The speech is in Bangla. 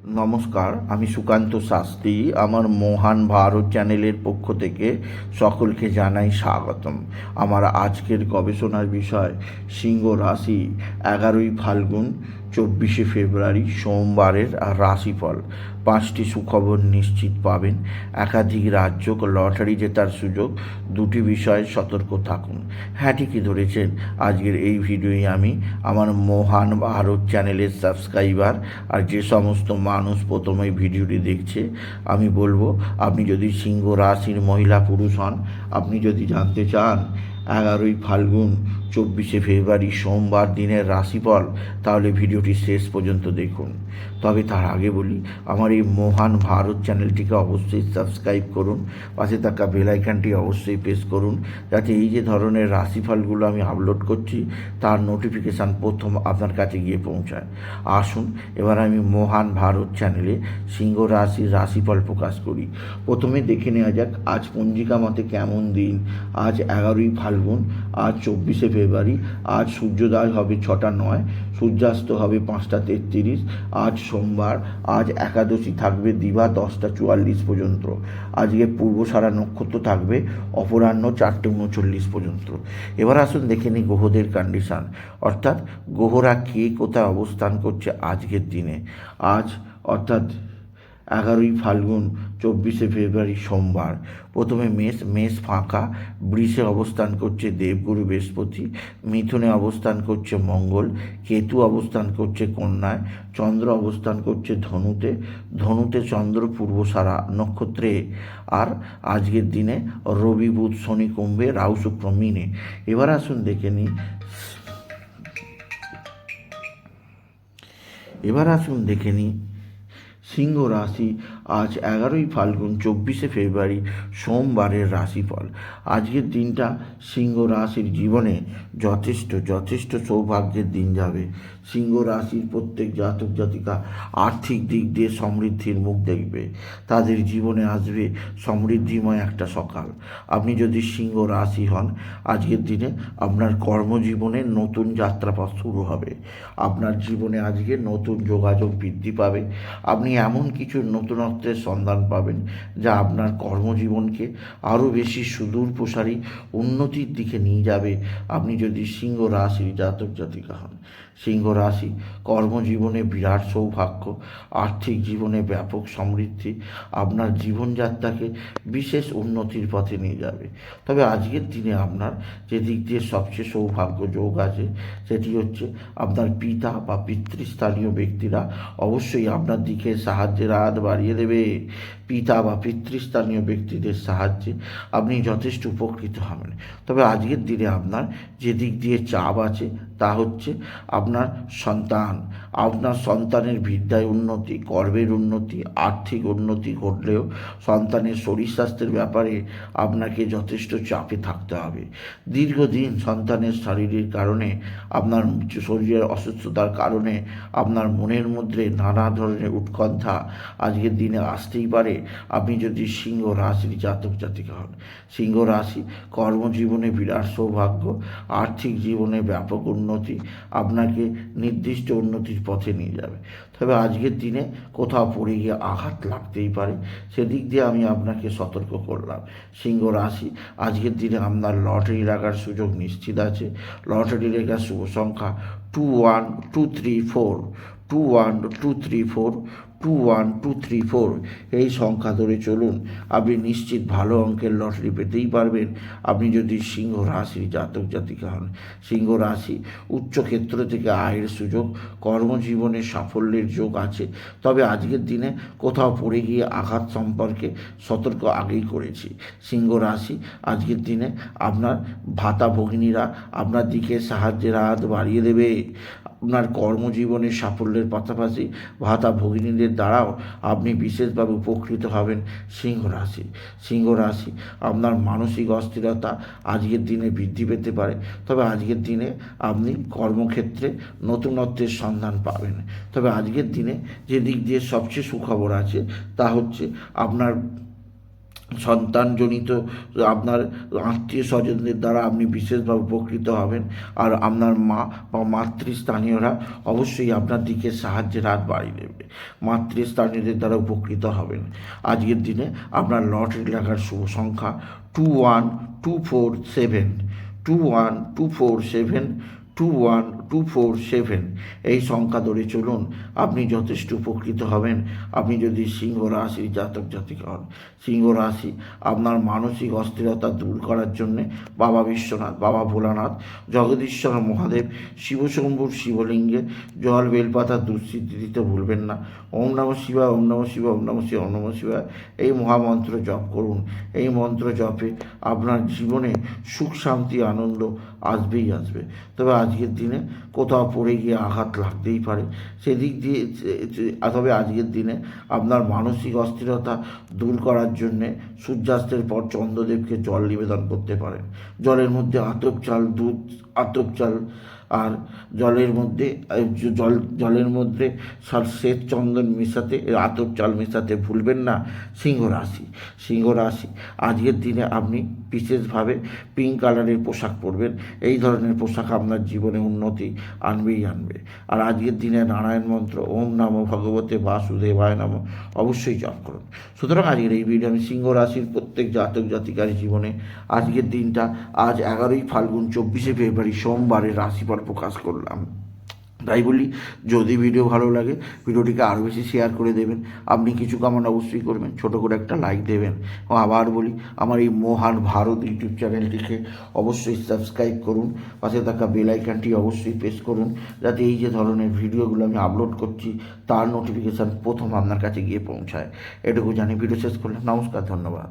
নমস্কার, আমি সুকান্ত শাস্ত্রী। আমার মহান ভারত চ্যানেলের পক্ষ থেকে সকলকে জানাই স্বাগতম। আমার আজকের গবেষণার বিষয় সিংহ রাশি 11ই ফাল্গুন 24শে ফেব্রুয়ারি সোমবারের রাশিফল। 5টি সুখবর নিশ্চিত পাবেন, একাধিক রাজ্য লটারি জেতার সুযোগ, দুটি বিষয়ে সতর্ক থাকুন। হ্যাঁ, ঠিকই ধরেছেন। আজকের এই ভিডিওয়ে আমি আমার মহান ভারত চ্যানেলের সাবস্ক্রাইবার আর যে সমস্ত মানুষ প্রথমে ভিডিওটি দেখছে, আমি বলবো, আপনি যদি সিংহ রাশির মহিলা পুরুষ হন, আপনি যদি জানতে চান 11ই ফাল্গুন 24শে ফেব্রুয়ারি সোমবার দিনের রাশিফল, তাহলে ভিডিওটি শেষ পর্যন্ত দেখুন। তবে তার আগে বলি, আমার এই মহান ভারত চ্যানেলটিকে অবশ্যই সাবস্ক্রাইব করুন, পাশে থাকা বেল আইকনটি অবশ্যই প্রেস করুন, যাতে এই যে ধরনের রাশিফলগুলো আমি আপলোড করছি তার নোটিফিকেশান প্রথম আপনার কাছে গিয়ে পৌঁছায়। আসুন এবার আমি মহান ভারত চ্যানেলে সিংহ রাশির রাশিফল প্রকাশ করি। প্রথমে দেখে নেওয়া যাক আজ পঞ্জিকা মতে কেমন দিন। আজ 11ই ফাল্গুন, আজ 24শে ফেব্রুয়ারি। আজ সূর্যোদয় হবে 6টা 9, সূর্যাস্ত হবে 5টা 33। আজ সোমবার। আজ একাদশী থাকবে দিবা 10টা 44 পর্যন্ত। আজকে পূর্বসারা নক্ষত্র থাকবে অপরাহ্ন 4টে 39 পর্যন্ত। এবার আসুন দেখে নিই গ্রহদের কন্ডিশান, অর্থাৎ গ্রহরা কে কোথায় অবস্থান করছে আজকের দিনে। আজ অর্থাৎ 11ই ফাল্গুন 24শে ফেব্রুয়ারি সোমবার। প্রথমে মেষ ফাঁকা। বৃষে অবস্থান করছে দেবগুরু বৃহস্পতি, মিথুনে অবস্থান করছে মঙ্গল, কেতু অবস্থান করছে কন্যায়, চন্দ্র অবস্থান করছে ধনুতে চন্দ্র পূর্বসারা নক্ষত্রে। আর আজকের দিনে রবি বুধ শনি কুম্ভে, রাহু শুক্র মীনে। এবার আসুন দেখে নিই সিংহ রাশি আজ 11ই ফাল্গুন 24শে ফেব্রুয়ারি সোমবারের রাশিফল। আজকের দিনটা সিংহ রাশির জীবনে যথেষ্ট সৌভাগ্যের দিন যাবে। সিংহ রাশির প্রত্যেক জাতক জাতিকা আর্থিক দিক দিয়ে সমৃদ্ধির মুখ দেখবে। তাদের জীবনে আসবে সমৃদ্ধিময় একটা সকাল। আপনি যদি সিংহ রাশি হন, আজকের দিনে আপনার কর্মজীবনে নতুন যাত্রাপথ শুরু হবে। আপনার জীবনে আজকে নতুন যোগাযোগ বৃদ্ধি পাবে। আপনি এমন কিছু নতুনত্বের সন্ধান পাবেন যা আপনার কর্মজীবনকে আরও বেশি সুদূর প্রসারী উন্নতির দিকে নিয়ে যাবে। আপনি যদি সিংহ রাশির জাতক জাতিকা হন, সিংহ রাশি কর্মজীবনে বিরাট সৌভাগ্য, আর্থিক জীবনে ব্যাপক সমৃদ্ধি আপনার জীবনযাত্রাকে বিশেষ উন্নতির পথে নিয়ে যাবে। তবে আজকের দিনে আপনার যে দিক দিয়ে সবচেয়ে সৌভাগ্য যোগ আছে, সেটি হচ্ছে আপনার পিতা বা পিতৃস্থানীয় ব্যক্তিরা অবশ্যই আপনার দিকে সাহায্যের হাত বাড়িয়ে দেবে। পিতা বা পিতৃস্থানীয় ব্যক্তিদের সাহায্যে আপনি যথেষ্ট উপকৃত হবেন। তবে আজকের দিনে আপনার যে দিক দিয়ে চাপ আছে তা হচ্ছে আপনার সন্তানের বিদ্যায় উন্নতি, কর্মের উন্নতি, আর্থিক উন্নতি ঘটলেও সন্তানের শরীর স্বাস্থ্যের ব্যাপারে আপনাকে যথেষ্ট চাপে থাকতে হবে। দীর্ঘদিন সন্তানের শারীরিক কারণে, আপনার শরীরের অসুস্থতার কারণে আপনার মনের মধ্যে নানা ধরনের উৎকণ্ঠা আজকের দিনে আসতেই পারে। আপনি যদি সিংহ রাশির জাতক জাতিকা হন, সিংহ রাশি কর্মজীবনে বিরাট সৌভাগ্য, আর্থিক জীবনে ব্যাপক উন্নতি আপনাকে নির্দিষ্ট উন্নতির পথে নিয়ে যাবে। তবে আজকের দিনে কোথাও পড়ে গিয়ে আঘাত লাগতেই পারে, সেদিক দিয়ে আমি আপনাকে সতর্ক করলাম। সিংহ রাশি আজকের দিনে আপনার লটারি লাগার সুযোগ নিশ্চিত আছে। লটারি লেখার শুভ সংখ্যা 21234, 21234, 21234। এই সংখ্যা ধরে চলুন, আপনি নিশ্চিত ভালো অঙ্কের লটারি পেতেই পারবেন আপনি যদি সিংহ রাশির জাতক জাতিকা হন। সিংহ রাশি উচ্চক্ষেত্র থেকে আয়ের সুযোগ, কর্মজীবনে সাফল্যের যোগ আছে। তবে আজকের দিনে কোথাও পড়ে গিয়ে আঘাত সম্পর্কে সতর্ক আগেই করেছি। সিংহ রাশি আজকের দিনে আপনার ভাতা ভগিনীরা আপনার দিকে সাহায্যের হাত বাড়িয়ে দেবে। আপনার কর্মজীবনে সাফল্যের পাশাপাশি ভাতা ভগিনীদের দ্বারাও আপনি বিশেষভাবে উপকৃত হবেন। সিংহ রাশি আপনার মানসিক অস্থিরতা আজকের দিনে বৃদ্ধি পেতে পারে। তবে আজকের দিনে আপনি কর্মক্ষেত্রে নতুনত্বের সন্ধান পাবেন। তবে আজকের দিনে যে দিক দিয়ে সবচেয়ে সুখবর আছে তা হচ্ছে আপনার সন্তানজনিত আপনার আত্মীয় স্বজনদের দ্বারা আপনি বিশেষভাবে উপকৃত হবেন। আর আপনার মা বা মাতৃস্থানীয়রা অবশ্যই আপনার দিকে সাহায্যের হাত বাড়িয়ে দেবে, মাতৃস্থানীয়দের দ্বারা উপকৃত হবেন। আজকের দিনে আপনার লটারি লাগার শুভ সংখ্যা 21247, 21247, 21247। এই সংখ্যা ধরে চলুন, আপনি যথেষ্ট উপকৃত হবেন। আপনি যদি সিংহ রাশির জাতক জাতিকা হন, সিংহ রাশি আপনার মানসিক অস্থিরতা দূর করার জন্যে বাবা বিশ্বনাথ, বাবা ভোলানাথ, জগদীশ্বর মহাদেব, শিবশম্ভুর শিবলিঙ্গে জল বেলপাতা দুঃসিদ্ধি দিতে ভুলবেন না। ওম নমঃ শিবায়, ওম নমঃ শিবায়, ওম নমঃ শিবায়, ওম নমঃ শিবায় এই মহামন্ত্র জপ করুন। এই মন্ত্র জপে আপনার জীবনে সুখ শান্তি আনন্দ আসবেই আসবে। তবে আজকের দিনে কোথাও পড়ে গিয়ে আঘাত লাগতেই পারে, সেদিক দিয়ে তবে আজকের দিনে আপনার মানসিক অস্থিরতা দূর করার জন্যে সূর্যাস্তের পর চন্দ্রদেবকে জল নিবেদন করতে পারেন। জলের মধ্যে আতপ চাল, দুধ, আতপ চাল আর জলের মধ্যে শ্বেত চন্দন মেশাতে, আতপ চাল মেশাতে ভুলবেন না। সিংহ রাশি আজকের দিনে আপনি বিশেষভাবে পিঙ্ক কালারের পোশাক পরবেন। এই ধরনের পোশাক আপনার জীবনে উন্নতি আনবেই আনবে। আর আজকের দিনে নারায়ণ মন্ত্র ওম নমো ভগবতে বাসুদেবায় নমঃ অবশ্যই জপ করুন। সুতরাং আজকের এই ভিডিও আমি সিংহ রাশির প্রত্যেক জাতক জাতিকার জীবনে আজকের দিনটা, আজ 11ই ফাল্গুন 24শে ফেব্রুয়ারি সোমবারের রাশিফল প্রকাশ করলাম। তাই বলি, যদি ভিডিও ভালো লাগে ভিডিওটিকে আরও বেশি শেয়ার করে দেবেন। আপনি কিছু কামনা অবশ্যই করবেন, ছোটো করে একটা লাইক দেবেন। ও আবার বলি, আমার এই মহান ভারত ইউটিউব চ্যানেলটিকে অবশ্যই সাবস্ক্রাইব করুন, পাশে থাকা বেল আইকনটি অবশ্যই প্রেস করুন, যাতে এই যে ধরনের ভিডিওগুলো আমি আপলোড করছি তার নোটিফিকেশান প্রথম আপনার কাছে গিয়ে পৌঁছায়। এটুকু জানি ভিডিও শেষ করলাম। নমস্কার, ধন্যবাদ।